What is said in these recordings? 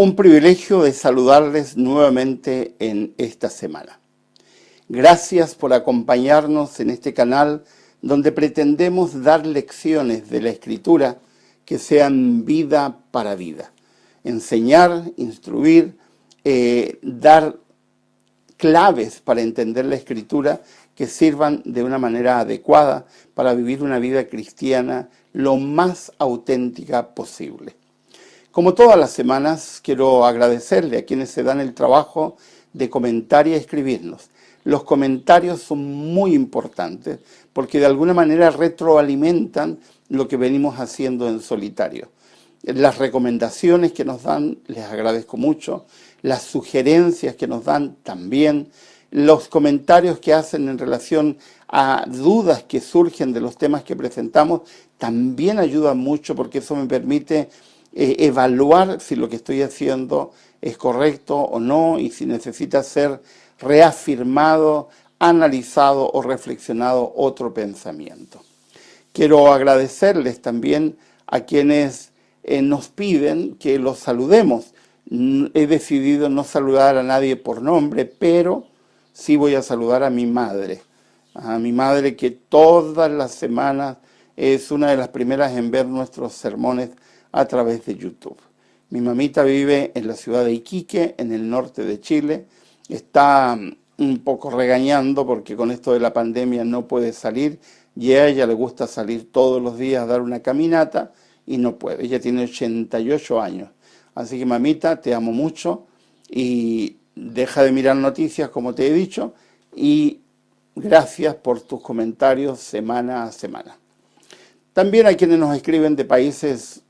Un privilegio de saludarles nuevamente en esta semana. Gracias por acompañarnos en este canal donde pretendemos dar lecciones de la Escritura que sean vida para vida. Enseñar, instruir, dar claves para entender la Escritura que sirvan de una manera adecuada para vivir una vida cristiana lo más auténtica posible. Como todas las semanas, quiero agradecerle a quienes se dan el trabajo de comentar y escribirnos. Los comentarios son muy importantes porque de alguna manera retroalimentan lo que venimos haciendo en solitario. Las recomendaciones que nos dan, les agradezco mucho. Las sugerencias que nos dan también. Los comentarios que hacen en relación a dudas que surgen de los temas que presentamos también ayudan mucho porque eso me permite evaluar si lo que estoy haciendo es correcto o no y si necesita ser reafirmado, analizado o reflexionado otro pensamiento. Quiero agradecerles también a quienes nos piden que los saludemos. He decidido no saludar a nadie por nombre, pero sí voy a saludar a mi madre que todas las semanas es una de las primeras en ver nuestros sermones a través de YouTube. Mi mamita vive en la ciudad de Iquique, en el norte de Chile. Está un poco regañando porque con esto de la pandemia no puede salir y a ella le gusta salir todos los días a dar una caminata y no puede. Ella tiene 88 años. Así que mamita, te amo mucho y deja de mirar noticias como te he dicho y gracias por tus comentarios semana a semana. También hay quienes nos escriben de países.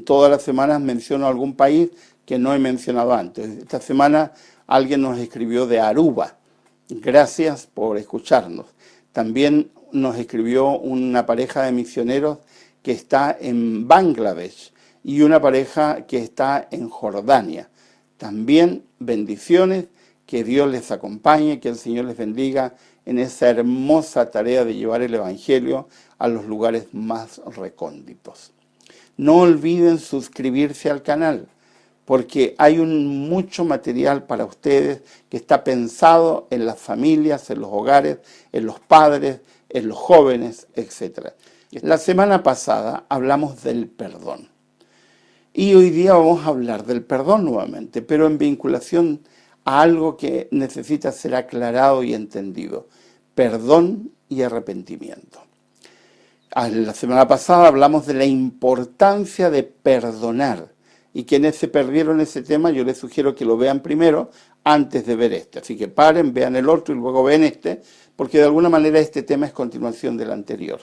Todas las semanas menciono algún país que no he mencionado antes. Esta semana alguien nos escribió de Aruba. Gracias por escucharnos. También nos escribió una pareja de misioneros que está en Bangladesh y una pareja que está en Jordania. También bendiciones, que Dios les acompañe, que el Señor les bendiga en esa hermosa tarea de llevar el Evangelio a los lugares más recónditos. No olviden suscribirse al canal, porque hay mucho material para ustedes que está pensado en las familias, en los hogares, en los padres, en los jóvenes, etc. La semana pasada hablamos del perdón. Y hoy día vamos a hablar del perdón nuevamente, pero en vinculación a algo que necesita ser aclarado y entendido. Perdón y arrepentimiento. La semana pasada hablamos de la importancia de perdonar y quienes se perdieron ese tema yo les sugiero que lo vean primero antes de ver este. Así que paren, vean el otro y luego ven este, porque de alguna manera este tema es continuación del anterior.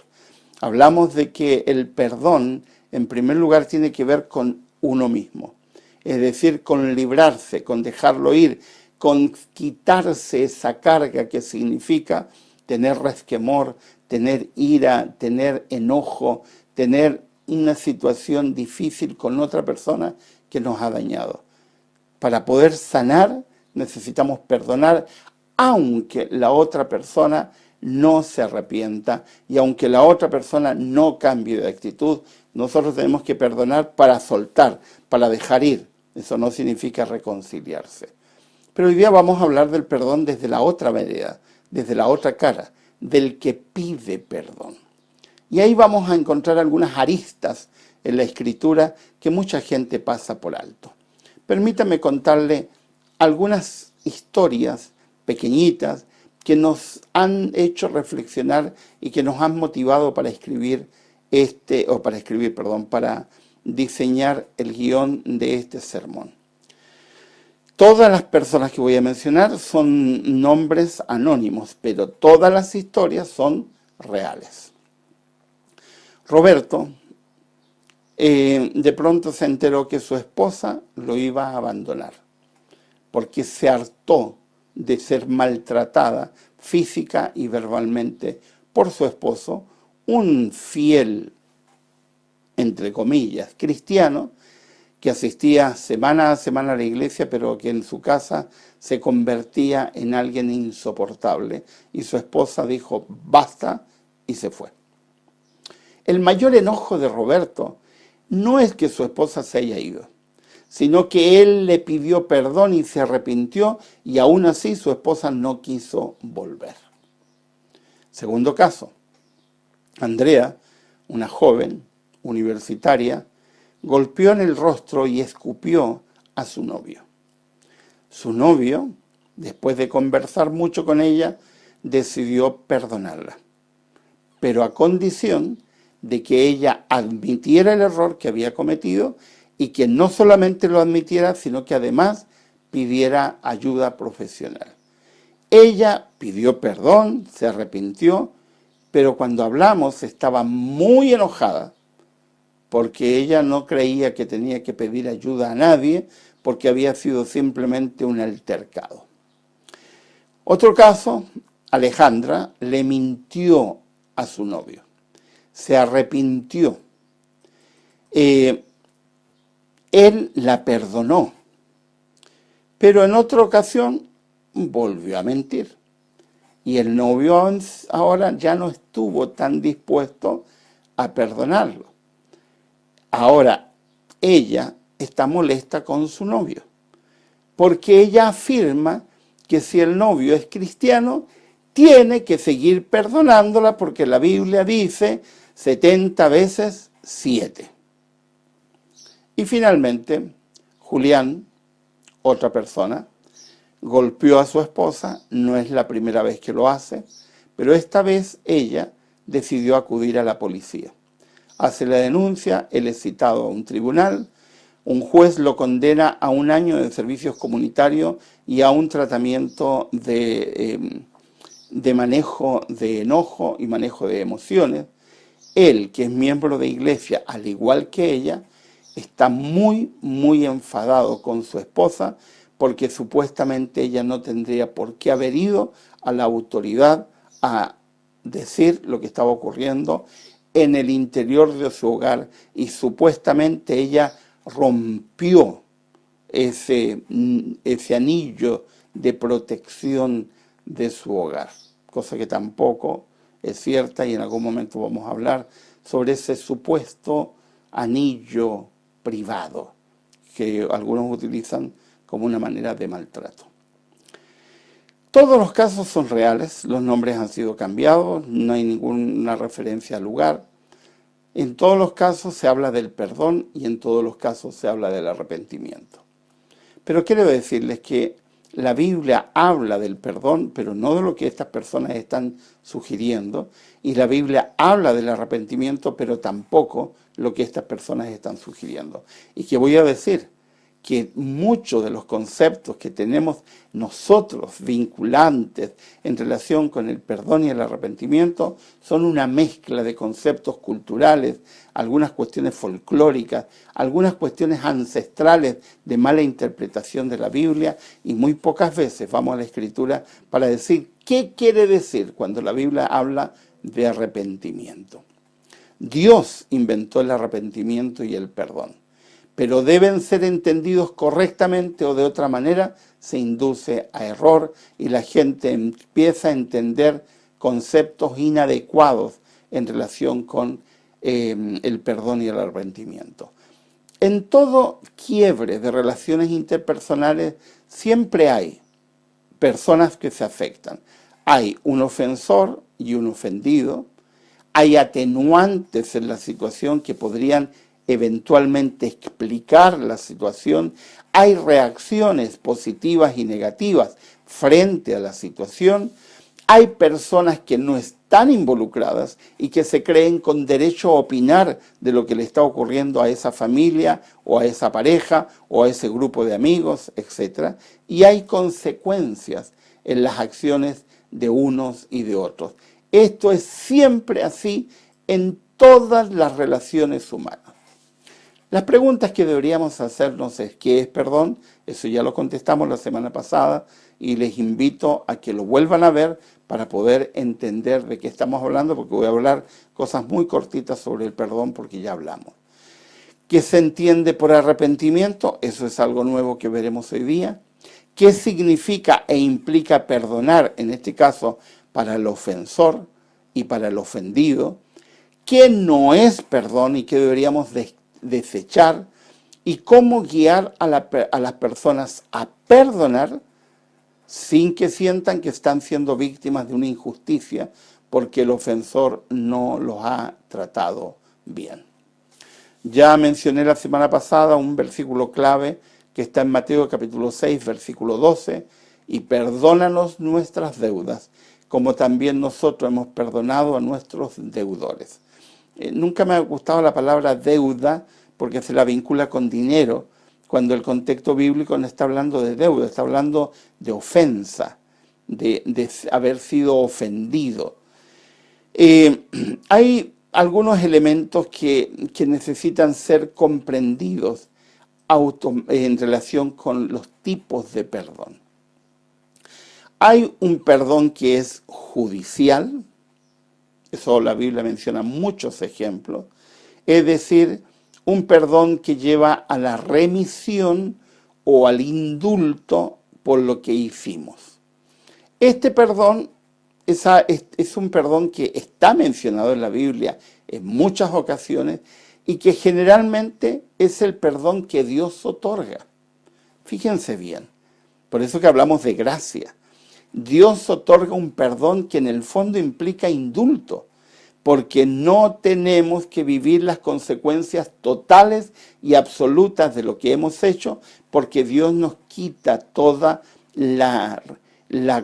Hablamos de que el perdón en primer lugar tiene que ver con uno mismo, es decir, con librarse, con dejarlo ir, con quitarse esa carga que significa tener resquemor, tener ira, tener enojo, tener una situación difícil con otra persona que nos ha dañado. Para poder sanar necesitamos perdonar, aunque la otra persona no se arrepienta y aunque la otra persona no cambie de actitud, nosotros tenemos que perdonar para soltar, para dejar ir. Eso no significa reconciliarse. Pero hoy día vamos a hablar del perdón desde la otra vereda, desde la otra cara, del que pide perdón. Y ahí vamos a encontrar algunas aristas en la Escritura que mucha gente pasa por alto. Permítame contarle algunas historias pequeñitas que nos han hecho reflexionar y que nos han motivado para para diseñar el guión de este sermón. Todas las personas que voy a mencionar son nombres anónimos, pero todas las historias son reales. Roberto de pronto se enteró que su esposa lo iba a abandonar, porque se hartó de ser maltratada física y verbalmente por su esposo, un fiel, entre comillas, cristiano, que asistía semana a semana a la iglesia, pero que en su casa se convertía en alguien insoportable. Y su esposa dijo, basta, y se fue. El mayor enojo de Roberto no es que su esposa se haya ido, sino que él le pidió perdón y se arrepintió, y aún así su esposa no quiso volver. Segundo caso, Andrea, una joven universitaria, golpeó en el rostro y escupió a su novio. Su novio, después de conversar mucho con ella, decidió perdonarla, pero a condición de que ella admitiera el error que había cometido y que no solamente lo admitiera, sino que además pidiera ayuda profesional. Ella pidió perdón, se arrepintió, pero cuando hablamos estaba muy enojada porque ella no creía que tenía que pedir ayuda a nadie porque había sido simplemente un altercado. Otro caso, Alejandra le mintió a su novio, se arrepintió. Él la perdonó, pero en otra ocasión volvió a mentir. Y el novio ahora ya no estuvo tan dispuesto a perdonarlo. Ahora ella está molesta con su novio, porque ella afirma que si el novio es cristiano, tiene que seguir perdonándola porque la Biblia dice 70 veces 7. Y finalmente, Julián, otra persona, golpeó a su esposa. No es la primera vez que lo hace, pero esta vez ella decidió acudir a la policía. Hace la denuncia, él es citado a un tribunal, un juez lo condena a 1 año de servicios comunitarios y a un tratamiento de manejo de enojo y manejo de emociones. Él, que es miembro de iglesia, al igual que ella, está muy, muy enfadado con su esposa porque supuestamente ella no tendría por qué haber ido a la autoridad a decir lo que estaba ocurriendo en el interior de su hogar, y supuestamente ella rompió ese anillo de protección de su hogar, cosa que tampoco es cierta, y en algún momento vamos a hablar sobre ese supuesto anillo privado que algunos utilizan como una manera de maltrato. Todos los casos son reales, los nombres han sido cambiados, no hay ninguna referencia al lugar. En todos los casos se habla del perdón y en todos los casos se habla del arrepentimiento. Pero quiero decirles que la Biblia habla del perdón, pero no de lo que estas personas están sugiriendo, y la Biblia habla del arrepentimiento, pero tampoco lo que estas personas están sugiriendo. Y que voy a decir que muchos de los conceptos que tenemos nosotros vinculantes en relación con el perdón y el arrepentimiento son una mezcla de conceptos culturales, algunas cuestiones folclóricas, algunas cuestiones ancestrales de mala interpretación de la Biblia, y muy pocas veces vamos a la Escritura para decir qué quiere decir cuando la Biblia habla de arrepentimiento. Dios inventó el arrepentimiento y el perdón, pero deben ser entendidos correctamente o de otra manera se induce a error y la gente empieza a entender conceptos inadecuados en relación con el perdón y el arrepentimiento. En todo quiebre de relaciones interpersonales siempre hay personas que se afectan. Hay un ofensor y un ofendido, hay atenuantes en la situación que podrían eventualmente explicar la situación, hay reacciones positivas y negativas frente a la situación, hay personas que no están involucradas y que se creen con derecho a opinar de lo que le está ocurriendo a esa familia o a esa pareja o a ese grupo de amigos, etc. Y hay consecuencias en las acciones de unos y de otros. Esto es siempre así en todas las relaciones humanas. Las preguntas que deberíamos hacernos es ¿qué es perdón? Eso ya lo contestamos la semana pasada y les invito a que lo vuelvan a ver para poder entender de qué estamos hablando, porque voy a hablar cosas muy cortitas sobre el perdón porque ya hablamos. ¿Qué se entiende por arrepentimiento? Eso es algo nuevo que veremos hoy día. ¿Qué significa e implica perdonar, en este caso para el ofensor y para el ofendido? ¿Qué no es perdón y qué deberíamos desechar? y cómo guiar a las personas a perdonar sin que sientan que están siendo víctimas de una injusticia porque el ofensor no los ha tratado bien. Ya mencioné la semana pasada un versículo clave que está en Mateo capítulo 6, versículo 12, y perdónanos nuestras deudas, como también nosotros hemos perdonado a nuestros deudores. Nunca me ha gustado la palabra deuda porque se la vincula con dinero, cuando el contexto bíblico no está hablando de deuda, está hablando de ofensa, de haber sido ofendido. Hay algunos elementos que necesitan ser comprendidos en relación con los tipos de perdón. Hay un perdón que es judicial, eso la Biblia menciona muchos ejemplos, es decir, un perdón que lleva a la remisión o al indulto por lo que hicimos. Este perdón es un perdón que está mencionado en la Biblia en muchas ocasiones y que generalmente es el perdón que Dios otorga. Fíjense bien, por eso que hablamos de gracia. Dios otorga un perdón que en el fondo implica indulto, porque no tenemos que vivir las consecuencias totales y absolutas de lo que hemos hecho, porque Dios nos quita toda la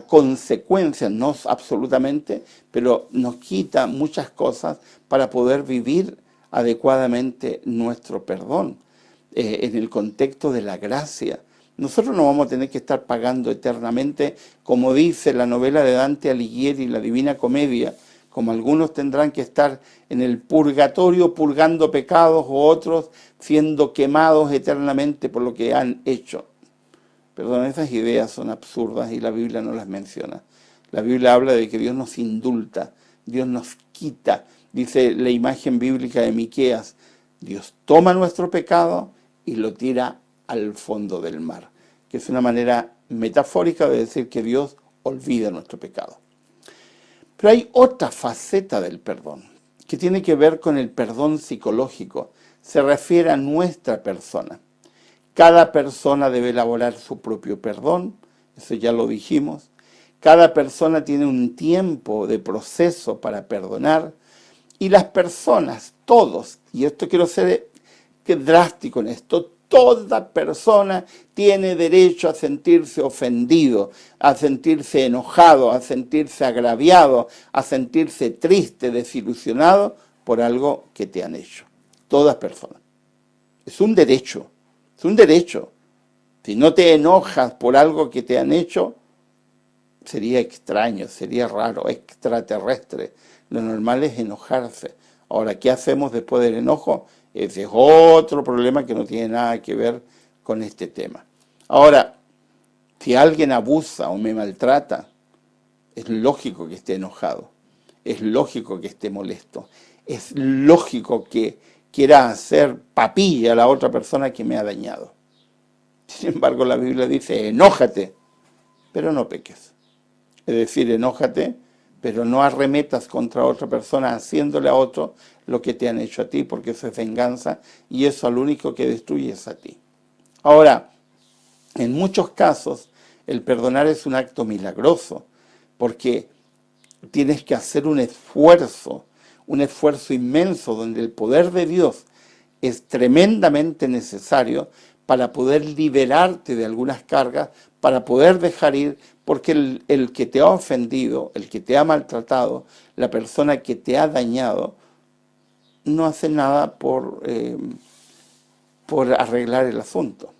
consecuencia, no absolutamente, pero nos quita muchas cosas para poder vivir adecuadamente nuestro perdón en el contexto de la gracia. Nosotros no vamos a tener que estar pagando eternamente, como dice la novela de Dante Alighieri, La Divina Comedia, como algunos tendrán que estar en el purgatorio purgando pecados o otros siendo quemados eternamente por lo que han hecho. Perdón, esas ideas son absurdas y la Biblia no las menciona. La Biblia habla de que Dios nos indulta, Dios nos quita. Dice la imagen bíblica de Miqueas, Dios toma nuestro pecado y lo tira al fondo del mar, que es una manera metafórica de decir que Dios olvida nuestro pecado. Pero hay otra faceta del perdón, que tiene que ver con el perdón psicológico. Se refiere a nuestra persona. Cada persona debe elaborar su propio perdón, eso ya lo dijimos. Cada persona tiene un tiempo de proceso para perdonar. Y las personas, todos, y esto quiero ser drástico en esto, toda persona tiene derecho a sentirse ofendido, a sentirse enojado, a sentirse agraviado, a sentirse triste, desilusionado por algo que te han hecho. Todas personas. Es un derecho, es un derecho. Si no te enojas por algo que te han hecho, sería extraño, sería raro, extraterrestre. Lo normal es enojarse. Ahora, ¿qué hacemos después del enojo? Ese es otro problema que no tiene nada que ver con este tema. Ahora, si alguien abusa o me maltrata, es lógico que esté enojado, es lógico que esté molesto, es lógico que quiera hacer papilla a la otra persona que me ha dañado. Sin embargo, la Biblia dice, enójate, pero no peques. Es decir, enójate, pero no arremetas contra otra persona haciéndole a otro lo que te han hecho a ti, porque eso es venganza y eso al único que destruye es a ti. Ahora, en muchos casos, el perdonar es un acto milagroso, porque tienes que hacer un esfuerzo inmenso, donde el poder de Dios es tremendamente necesario para poder liberarte de algunas cargas, para poder dejar ir, porque el que te ha ofendido, el que te ha maltratado, la persona que te ha dañado, no hace nada por arreglar el asunto.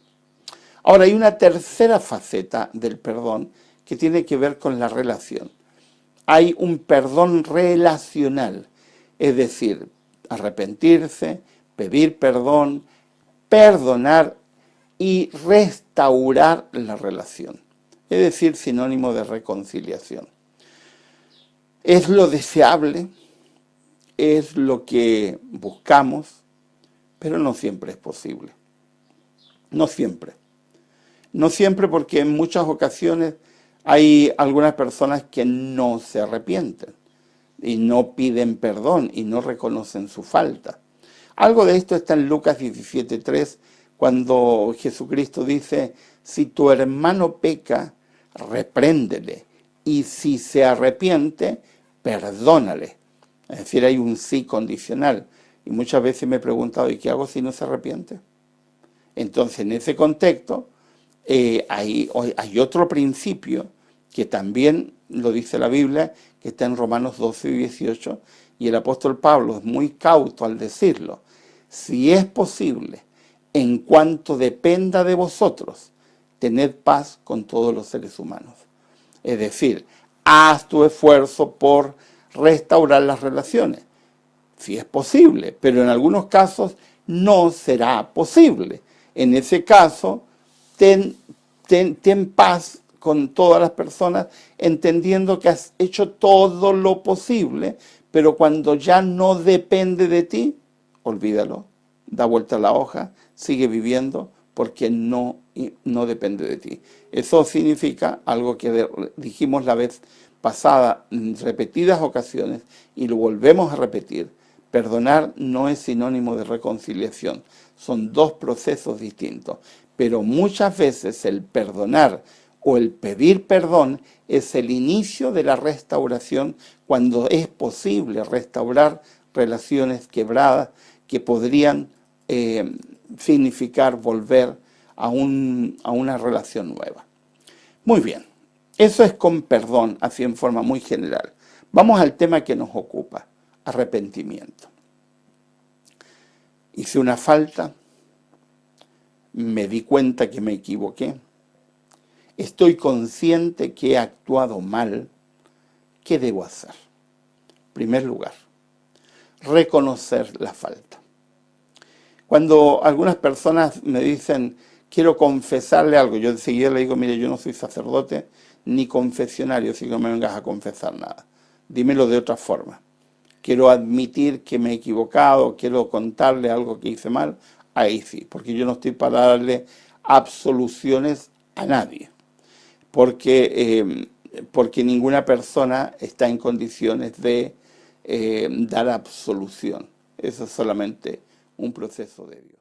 Ahora, hay una tercera faceta del perdón que tiene que ver con la relación. Hay un perdón relacional, es decir, arrepentirse, pedir perdón, perdonar y restaurar la relación. Es decir, sinónimo de reconciliación. Es lo deseable, es lo que buscamos, pero no siempre es posible. No siempre. No siempre, porque en muchas ocasiones hay algunas personas que no se arrepienten y no piden perdón y no reconocen su falta. Algo de esto está en Lucas 17:3, cuando Jesucristo dice, si tu hermano peca, repréndele, y si se arrepiente, perdónale. Es decir, hay un sí condicional. Y muchas veces me he preguntado, ¿y qué hago si no se arrepiente? Entonces, en ese contexto, hay otro principio que también lo dice la Biblia, que está en Romanos 12 y 18, y el apóstol Pablo es muy cauto al decirlo. Si es posible, en cuanto dependa de vosotros, tened paz con todos los seres humanos. Es decir, haz tu esfuerzo por restaurar las relaciones. Si es posible, pero en algunos casos no será posible. En ese caso, ten paz con todas las personas, entendiendo que has hecho todo lo posible, pero cuando ya no depende de ti, olvídalo, da vuelta a la hoja, sigue viviendo, porque no depende de ti. Eso significa algo que dijimos la vez pasada en repetidas ocasiones, y lo volvemos a repetir. Perdonar no es sinónimo de reconciliación, son dos procesos distintos, pero muchas veces el perdonar o el pedir perdón es el inicio de la restauración, cuando es posible restaurar relaciones quebradas que podrían significar volver a una relación nueva. Muy bien, eso es con perdón, así en forma muy general. Vamos al tema que nos ocupa. Arrepentimiento. Hice una falta, me di cuenta que me equivoqué, estoy consciente que he actuado mal. ¿Qué debo hacer? En primer lugar, reconocer la falta. Cuando algunas personas me dicen, quiero confesarle algo, yo enseguida le digo, mire, yo no soy sacerdote ni confesionario, así que no me vengas a confesar nada. Dímelo de otra forma. Quiero admitir que me he equivocado, quiero contarle algo que hice mal, ahí sí, porque yo no estoy para darle absoluciones a nadie, porque ninguna persona está en condiciones de dar absolución. Eso es solamente un proceso de Dios.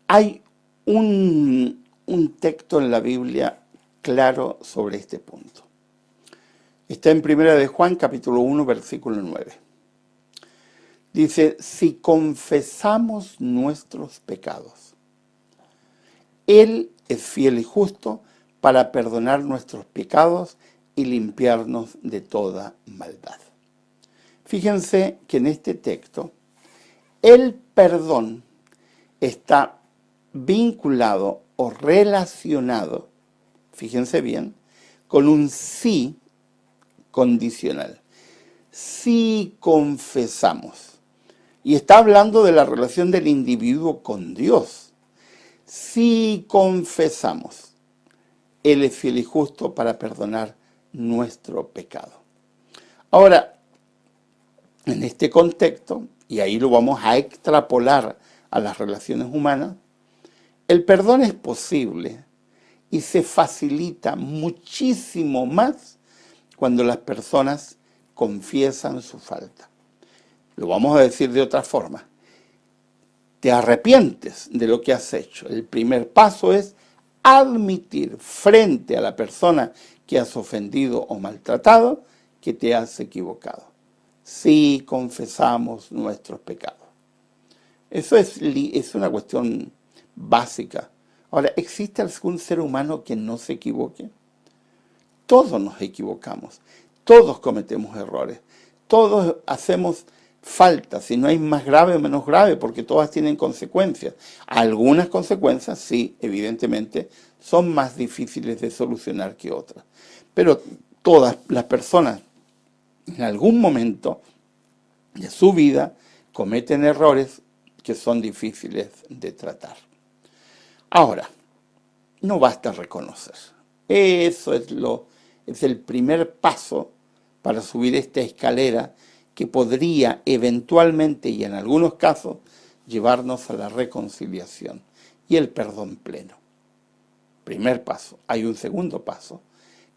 Hay un texto en la Biblia claro sobre este punto. Está en 1 de Juan, capítulo 1, versículo 9. Dice, si confesamos nuestros pecados, Él es fiel y justo para perdonar nuestros pecados y limpiarnos de toda maldad. Fíjense que en este texto, el perdón está vinculado o relacionado, fíjense bien, con un sí condicional. Si confesamos, y está hablando de la relación del individuo con Dios, si confesamos, Él es fiel y justo para perdonar nuestro pecado. Ahora, en este contexto, y ahí lo vamos a extrapolar a las relaciones humanas, el perdón es posible y se facilita muchísimo más cuando las personas confiesan su falta. Lo vamos a decir de otra forma. Te arrepientes de lo que has hecho. El primer paso es admitir frente a la persona que has ofendido o maltratado que te has equivocado. Si confesamos nuestros pecados. Eso es una cuestión básica. Ahora, ¿existe algún ser humano que no se equivoque? Todos nos equivocamos, todos cometemos errores, todos hacemos faltas, si no hay más grave o menos grave, porque todas tienen consecuencias. Algunas consecuencias, sí, evidentemente, son más difíciles de solucionar que otras. Pero todas las personas, en algún momento de su vida, cometen errores que son difíciles de tratar. Ahora, no basta reconocer. Eso es el primer paso para subir esta escalera que podría eventualmente y en algunos casos llevarnos a la reconciliación y el perdón pleno. Primer paso. Hay un segundo paso,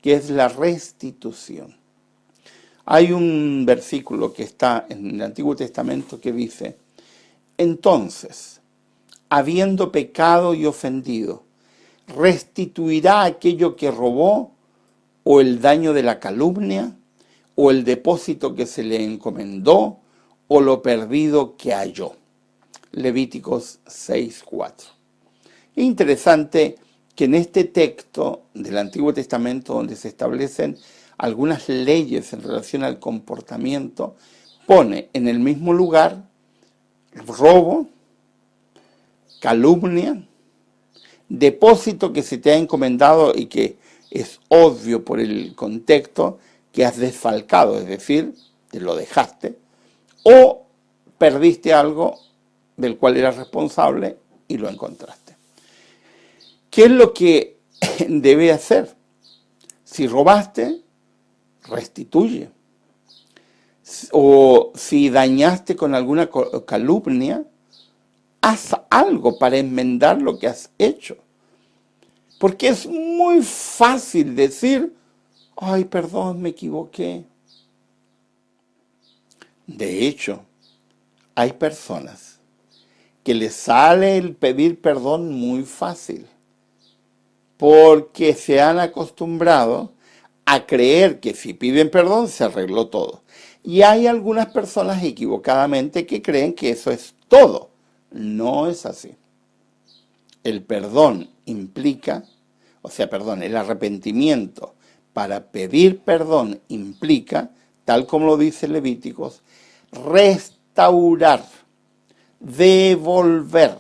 que es la restitución. Hay un versículo que está en el Antiguo Testamento que dice, Entonces, habiendo pecado y ofendido, ¿restituirá aquello que robó, o el daño de la calumnia, o el depósito que se le encomendó, o lo perdido que halló? Levíticos 6:4. Es interesante que en este texto del Antiguo Testamento, donde se establecen algunas leyes en relación al comportamiento, pone en el mismo lugar robo, calumnia, depósito que se te ha encomendado y que es obvio por el contexto que has desfalcado, es decir, te lo dejaste, o perdiste algo del cual eras responsable y lo encontraste. ¿Qué es lo que debe hacer? Si robaste, restituye. O si dañaste con alguna calumnia, haz algo para enmendar lo que has hecho. Porque es muy fácil decir, ay, perdón, me equivoqué. De hecho, hay personas que les sale el pedir perdón muy fácil, porque se han acostumbrado a creer que si piden perdón se arregló todo. Y hay algunas personas equivocadamente que creen que eso es todo. No es así. El perdón implica, el arrepentimiento para pedir perdón implica, tal como lo dice Levíticos, restaurar, devolver.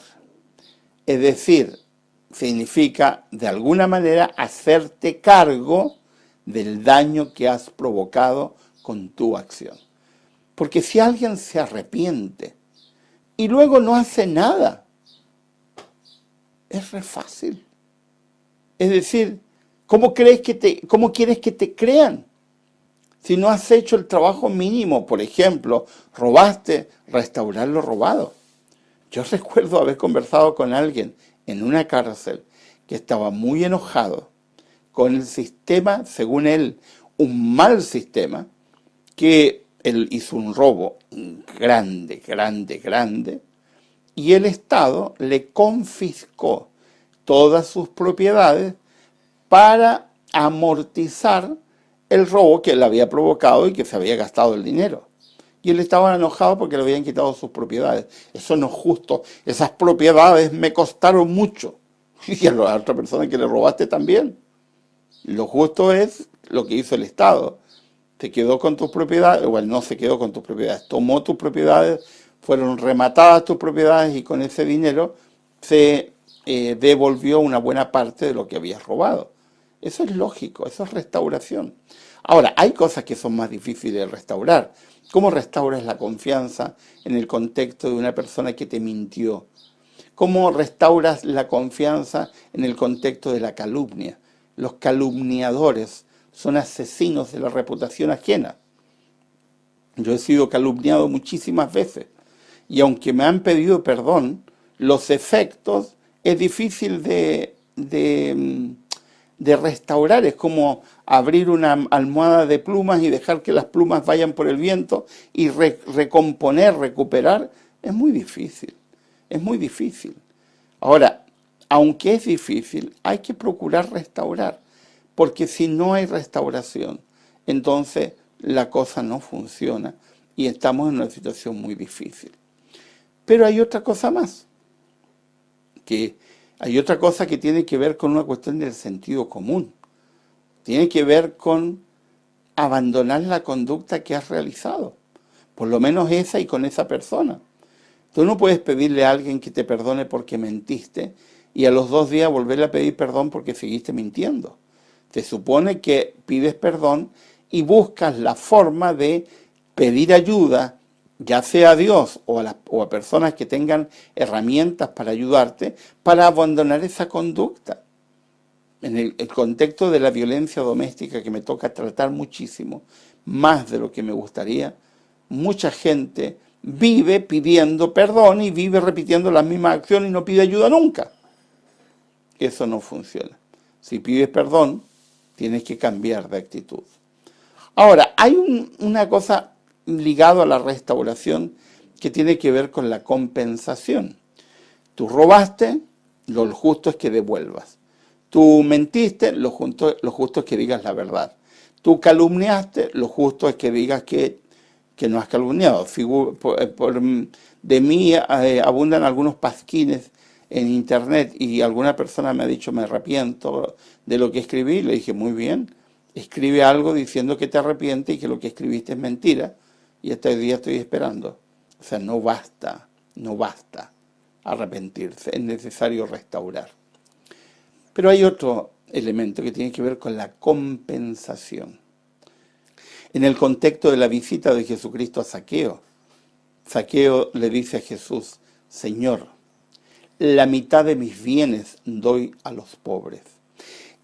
Es decir, significa de alguna manera hacerte cargo del daño que has provocado con tu acción. Porque si alguien se arrepiente y luego no hace nada, es re fácil. Es decir, ¿cómo quieres que te crean? Si no has hecho el trabajo mínimo, por ejemplo, robaste, restaurar lo robado. Yo recuerdo haber conversado con alguien en una cárcel que estaba muy enojado con el sistema, según él, un mal sistema, que él hizo un robo grande, y el Estado le confiscó todas sus propiedades para amortizar el robo que él había provocado y que se había gastado el dinero. Y él estaba enojado porque le habían quitado sus propiedades. Eso no es justo. Esas propiedades me costaron mucho. Y a la otra persona que le robaste también. Lo justo es lo que hizo el Estado. Se quedó con tus propiedades, bueno, no se quedó con tus propiedades, tomó tus propiedades, fueron rematadas tus propiedades y con ese dinero se devolvió una buena parte de lo que habías robado. Eso es lógico, eso es restauración. Ahora, hay cosas que son más difíciles de restaurar. ¿Cómo restauras la confianza en el contexto de una persona que te mintió? ¿Cómo restauras la confianza en el contexto de la calumnia? Los calumniadores son asesinos de la reputación ajena. Yo he sido calumniado muchísimas veces y aunque me han pedido perdón, los efectos es difícil de restaurar. Es como abrir una almohada de plumas y dejar que las plumas vayan por el viento y recomponer, recuperar. Es muy difícil, es muy difícil. Ahora, aunque es difícil, hay que procurar restaurar, porque si no hay restauración, entonces la cosa no funciona y estamos en una situación muy difícil. Pero hay otra cosa más, hay otra cosa que tiene que ver con una cuestión del sentido común. Tiene que ver con abandonar la conducta que has realizado, por lo menos esa y con esa persona. Tú no puedes pedirle a alguien que te perdone porque mentiste y a los 2 días volverle a pedir perdón porque seguiste mintiendo. Se supone que pides perdón y buscas la forma de pedir ayuda, ya sea a Dios o a personas que tengan herramientas para ayudarte, para abandonar esa conducta. En el contexto de la violencia doméstica, que me toca tratar muchísimo, más de lo que me gustaría, mucha gente vive pidiendo perdón y vive repitiendo las mismas acciones y no pide ayuda nunca. Eso no funciona. Si pides perdón, tienes que cambiar de actitud. Ahora, hay una cosa ligada a la restauración que tiene que ver con la compensación. Tú robaste, lo justo es que devuelvas. Tú mentiste, lo justo es que digas la verdad. Tú calumniaste, lo justo es que digas que no has calumniado. De mí abundan algunos pasquines en internet y alguna persona me ha dicho me arrepiento de lo que escribí. Le dije, muy bien, escribe algo diciendo que te arrepientes y que lo que escribiste es mentira. Y este día estoy esperando. O sea, no basta arrepentirse, es necesario restaurar. Pero hay otro elemento que tiene que ver con la compensación. En el contexto de la visita de Jesucristo a Zaqueo, Zaqueo le dice a Jesús, Señor, la mitad de mis bienes doy a los pobres.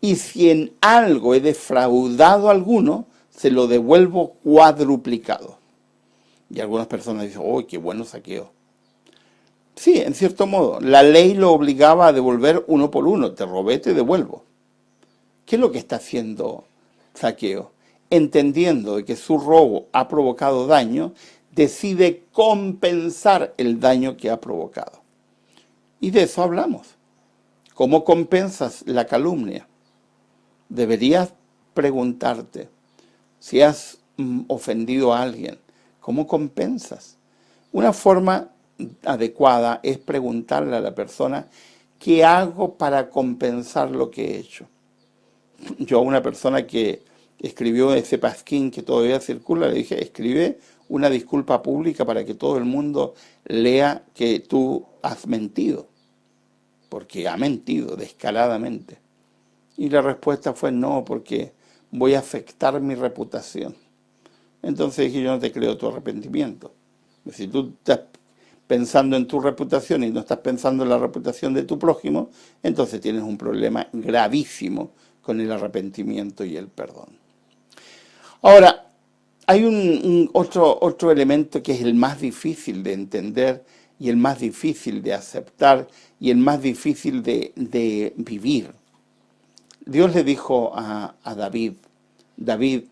Y si en algo he defraudado a alguno, se lo devuelvo cuadruplicado. Y algunas personas dicen, ¡oh, qué bueno Zaqueo! Sí, en cierto modo, la ley lo obligaba a devolver uno por uno. Te robé, te devuelvo. ¿Qué es lo que está haciendo Zaqueo? Entendiendo de que su robo ha provocado daño, decide compensar el daño que ha provocado. Y de eso hablamos. ¿Cómo compensas la calumnia? Deberías preguntarte, si has ofendido a alguien, ¿cómo compensas? Una forma adecuada es preguntarle a la persona, ¿qué hago para compensar lo que he hecho? Yo a una persona que escribió ese pasquín que todavía circula, le dije, escribe una disculpa pública para que todo el mundo lea que tú has mentido, porque ha mentido descaradamente. Y la respuesta fue no, porque voy a afectar mi reputación. Entonces dije, yo no te creo tu arrepentimiento. Si tú estás pensando en tu reputación y no estás pensando en la reputación de tu prójimo, entonces tienes un problema gravísimo con el arrepentimiento y el perdón. Ahora, hay otro elemento que es el más difícil de entender y el más difícil de aceptar y el más difícil de vivir. Dios le dijo a David, David,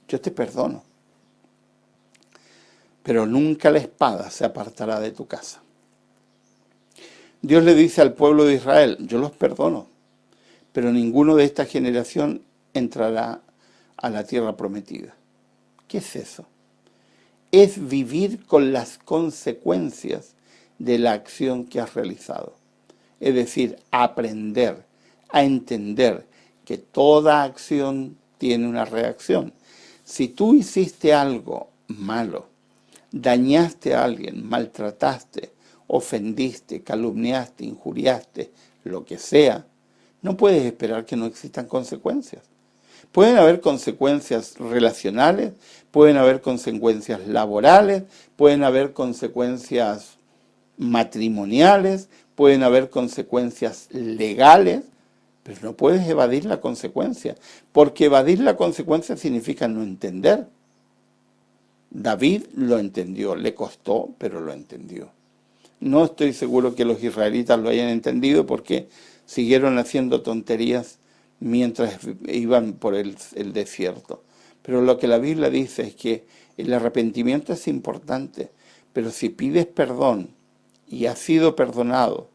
yo te perdono, pero nunca la espada se apartará de tu casa. Dios le dice al pueblo de Israel, yo los perdono, pero ninguno de esta generación entrará a la tierra prometida. ¿Qué es eso? Es vivir con las consecuencias de la acción que has realizado. Es decir, aprender a entender que toda acción tiene una reacción. Si tú hiciste algo malo, dañaste a alguien, maltrataste, ofendiste, calumniaste, injuriaste, lo que sea, no puedes esperar que no existan consecuencias. Pueden haber consecuencias relacionales, pueden haber consecuencias laborales, pueden haber consecuencias matrimoniales, pueden haber consecuencias legales, pero no puedes evadir la consecuencia, porque evadir la consecuencia significa no entender. David lo entendió, le costó, pero lo entendió. No estoy seguro que los israelitas lo hayan entendido porque siguieron haciendo tonterías mientras iban por el desierto. Pero lo que la Biblia dice es que el arrepentimiento es importante, pero si pides perdón y has sido perdonado,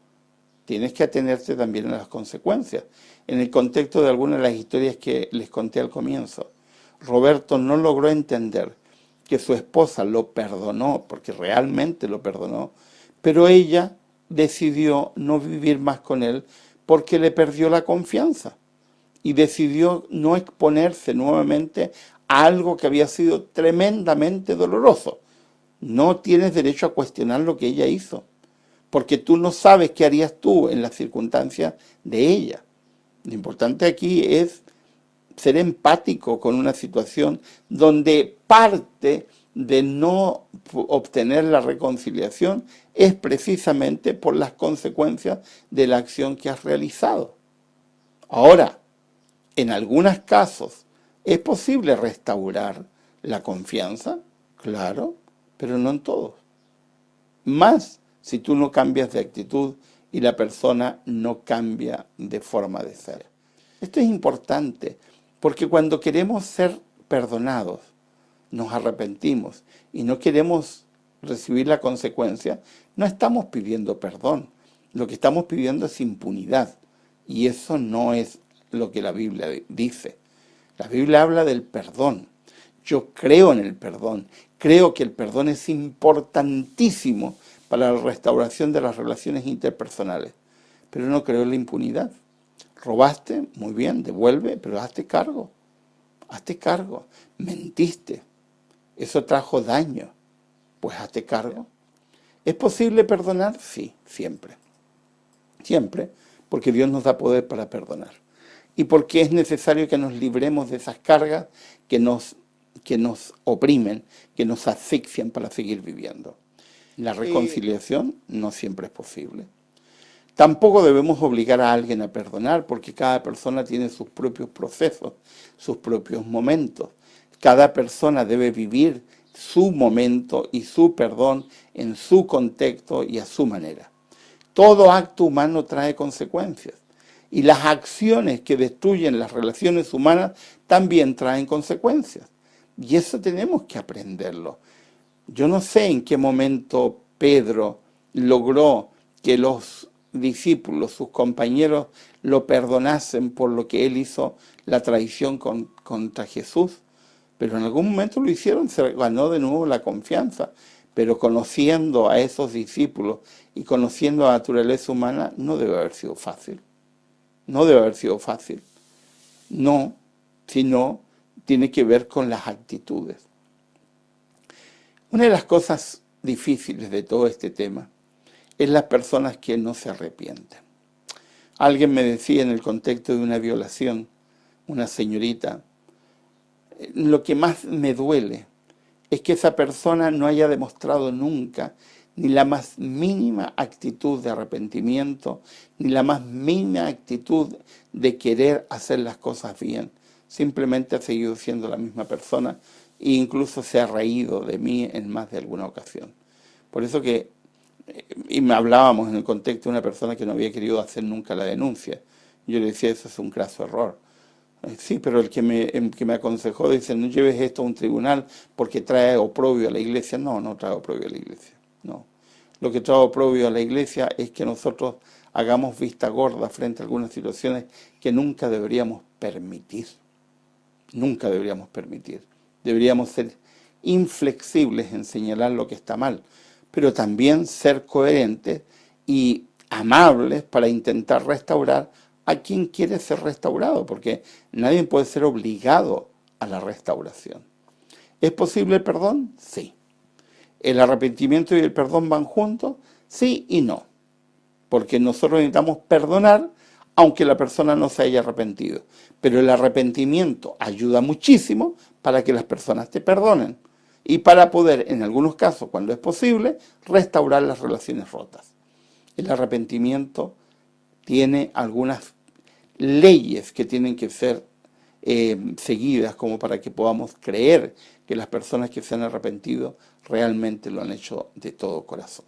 tienes que atenerte también a las consecuencias. En el contexto de algunas de las historias que les conté al comienzo, Roberto no logró entender que su esposa lo perdonó, porque realmente lo perdonó, pero ella decidió no vivir más con él porque le perdió la confianza y decidió no exponerse nuevamente a algo que había sido tremendamente doloroso. No tienes derecho a cuestionar lo que ella hizo, porque tú no sabes qué harías tú en las circunstancias de ella. Lo importante aquí es ser empático con una situación donde parte de no obtener la reconciliación es precisamente por las consecuencias de la acción que has realizado. Ahora, en algunos casos, ¿es posible restaurar la confianza? Claro, pero no en todos. Más si tú no cambias de actitud y la persona no cambia de forma de ser. Esto es importante, porque cuando queremos ser perdonados, nos arrepentimos y no queremos recibir la consecuencia, no estamos pidiendo perdón. Lo que estamos pidiendo es impunidad. Y eso no es lo que la Biblia dice. La Biblia habla del perdón. Yo creo en el perdón. Creo que el perdón es importantísimo para la restauración de las relaciones interpersonales. Pero no creo en la impunidad. Robaste, muy bien, devuelve, pero hazte cargo. Hazte cargo. Mentiste. Eso trajo daño. Pues hazte cargo. ¿Es posible perdonar? Sí, siempre. Siempre, porque Dios nos da poder para perdonar. Y porque es necesario que nos libremos de esas cargas que nos oprimen, que nos asfixian para seguir viviendo. La reconciliación no siempre es posible. Tampoco debemos obligar a alguien a perdonar, porque cada persona tiene sus propios procesos, sus propios momentos. Cada persona debe vivir su momento y su perdón en su contexto y a su manera. Todo acto humano trae consecuencias. Y las acciones que destruyen las relaciones humanas también traen consecuencias. Y eso tenemos que aprenderlo. Yo no sé en qué momento Pedro logró que los discípulos, sus compañeros, lo perdonasen por lo que él hizo, la traición contra Jesús. Pero en algún momento lo hicieron, se ganó de nuevo la confianza. Pero conociendo a esos discípulos y conociendo la naturaleza humana, no debe haber sido fácil. No debe haber sido fácil. No, sino tiene que ver con las actitudes. Una de las cosas difíciles de todo este tema es las personas que no se arrepienten. Alguien me decía en el contexto de una violación, una señorita, lo que más me duele es que esa persona no haya demostrado nunca ni la más mínima actitud de arrepentimiento, ni la más mínima actitud de querer hacer las cosas bien. Simplemente ha seguido siendo la misma persona e incluso se ha reído de mí en más de alguna ocasión. Por eso que, y me hablábamos en el contexto de una persona que no había querido hacer nunca la denuncia. Yo le decía, eso es un craso error. Sí, pero el que me aconsejó dice, no lleves esto a un tribunal porque trae oprobio a la iglesia. No, no trae oprobio a la iglesia, no. Lo que trae oprobio a la iglesia es que nosotros hagamos vista gorda frente a algunas situaciones que nunca deberíamos permitir. Nunca deberíamos permitir. Deberíamos ser inflexibles en señalar lo que está mal, pero también ser coherentes y amables para intentar restaurar a quien quiere ser restaurado, porque nadie puede ser obligado a la restauración. ¿Es posible el perdón? Sí. ¿El arrepentimiento y el perdón van juntos? Sí y no. Porque nosotros necesitamos perdonar aunque la persona no se haya arrepentido. Pero el arrepentimiento ayuda muchísimo para que las personas te perdonen y para poder, en algunos casos, cuando es posible, restaurar las relaciones rotas. El arrepentimiento tiene algunas leyes que tienen que ser seguidas como para que podamos creer que las personas que se han arrepentido realmente lo han hecho de todo corazón.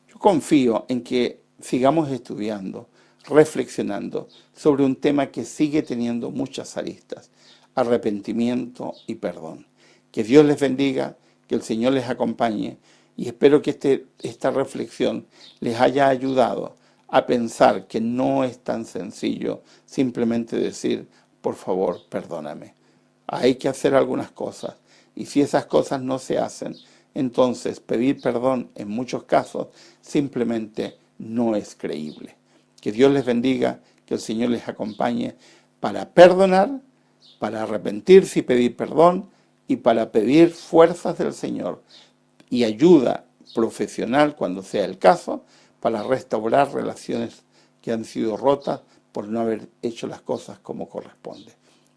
Yo confío en que sigamos estudiando, reflexionando sobre un tema que sigue teniendo muchas aristas: arrepentimiento y perdón. Que Dios les bendiga, que el Señor les acompañe y espero que esta reflexión les haya ayudado a pensar que no es tan sencillo simplemente decir, por favor, perdóname. Hay que hacer algunas cosas y si esas cosas no se hacen, entonces pedir perdón en muchos casos simplemente no es creíble. Que Dios les bendiga, que el Señor les acompañe para perdonar, para arrepentirse y pedir perdón y para pedir fuerzas del Señor y ayuda profesional cuando sea el caso para restaurar relaciones que han sido rotas por no haber hecho las cosas como corresponde.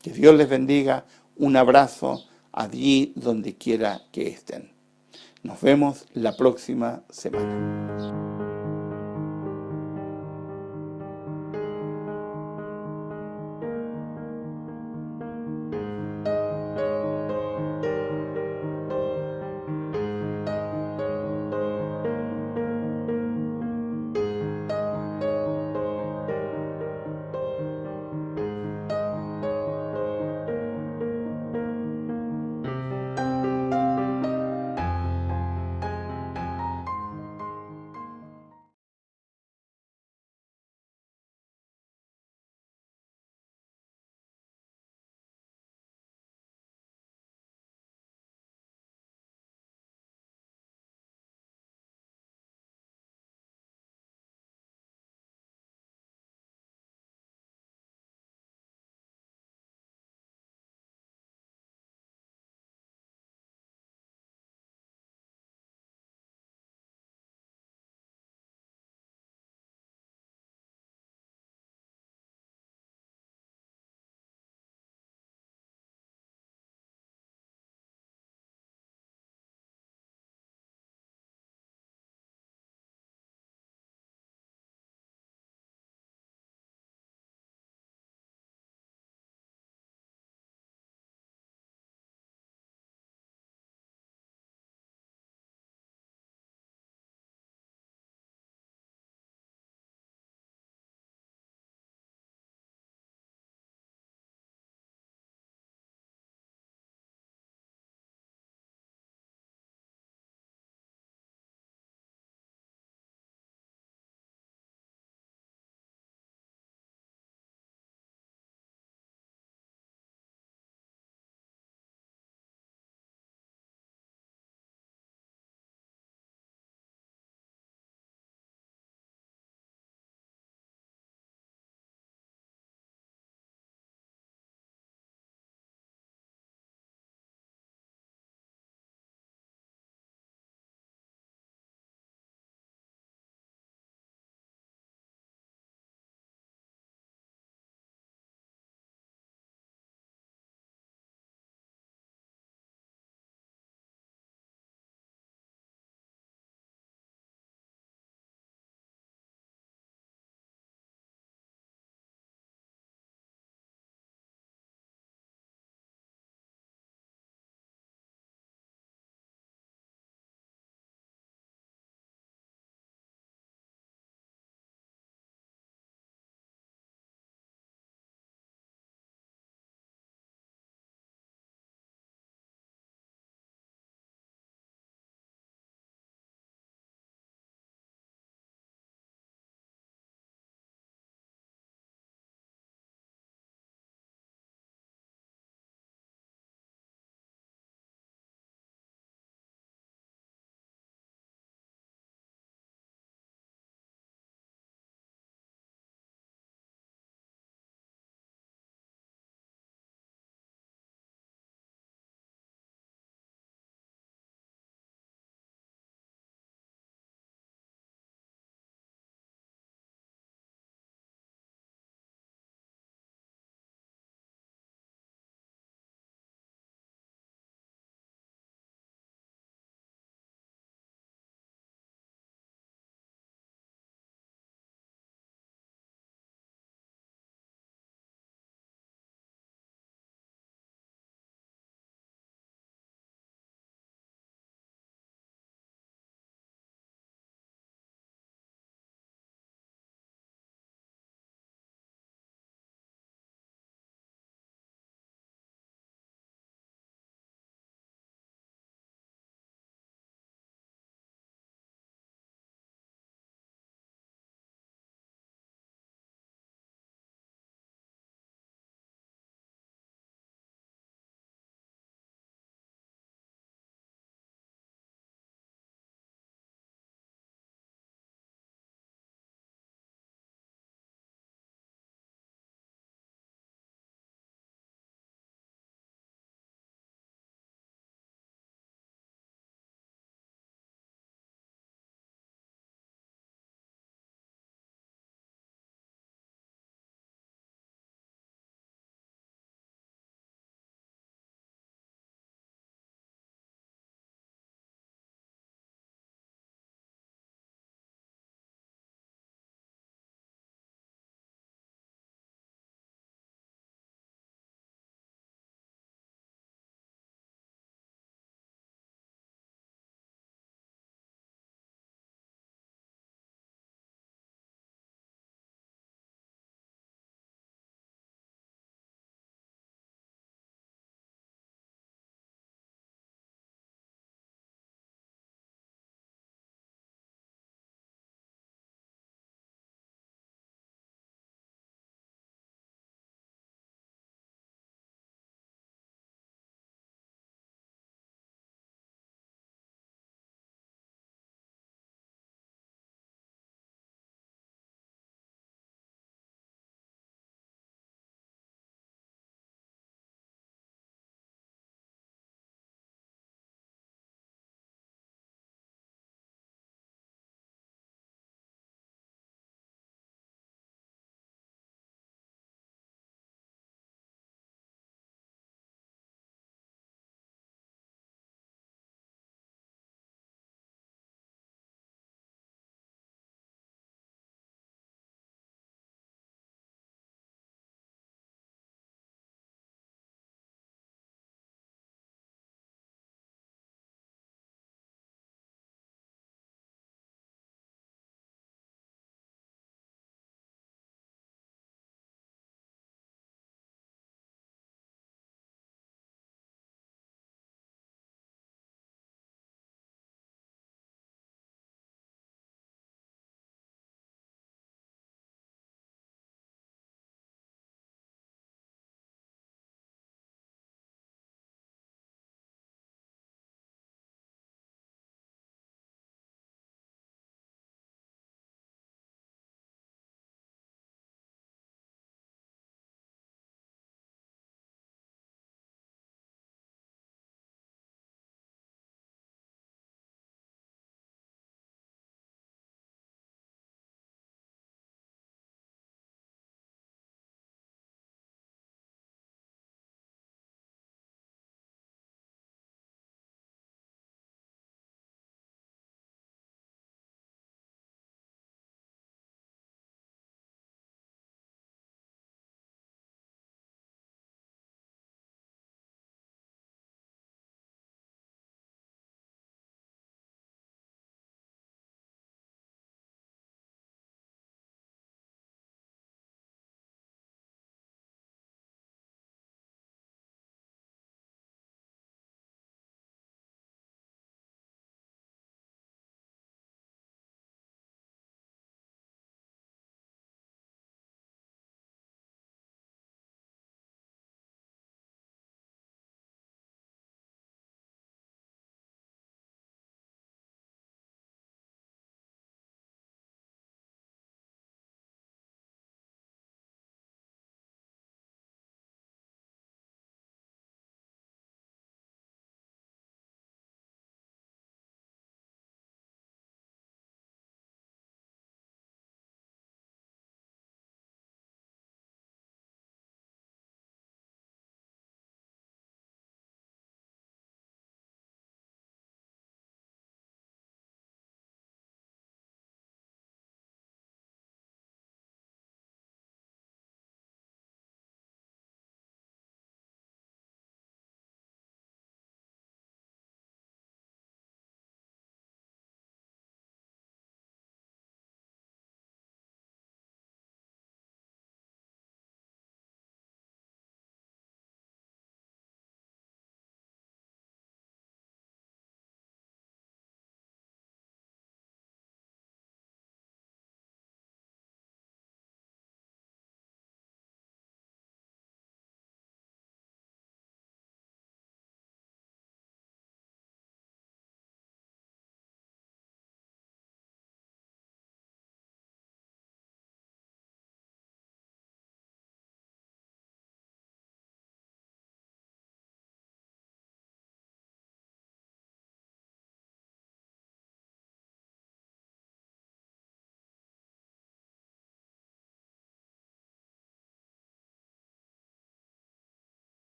Que Dios les bendiga, un abrazo allí donde quiera que estén. Nos vemos la próxima semana.